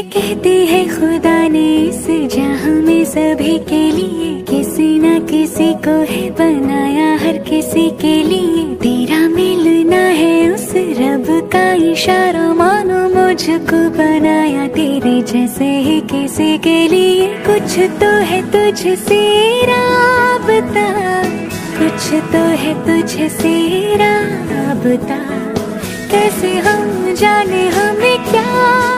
कहती है खुदा ने इस जहां में सभी के लिए किसी न किसी को है बनाया, हर किसी के लिए तेरा मिलना है उस रब का इशारा, मानो मुझको बनाया तेरे जैसे ही किसी के लिए। कुछ तो है तुझसे राबता, कुछ तो है तुझसे राबता, कैसे हम जाने हमें क्या